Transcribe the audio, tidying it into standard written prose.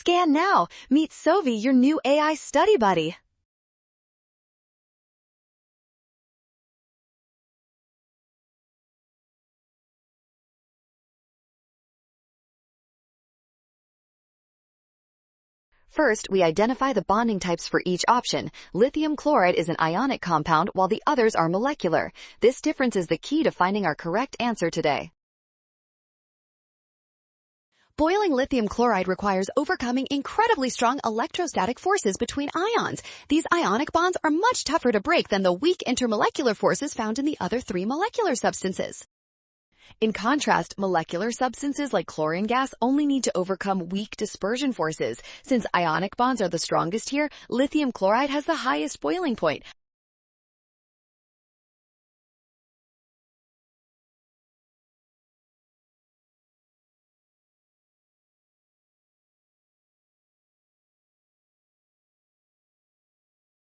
Scan now. Meet Sovi, your new AI study buddy. First, we identify the bonding types for each option. Lithium chloride is an ionic compound, while the others are molecular. This difference is the key to finding our correct answer today. Boiling lithium chloride requires overcoming incredibly strong electrostatic forces between ions. These ionic bonds are much tougher to break than the weak intermolecular forces found in the other three molecular substances. In contrast, molecular substances like chlorine gas only need to overcome weak dispersion forces. Since ionic bonds are the strongest here, lithium chloride has the highest boiling point.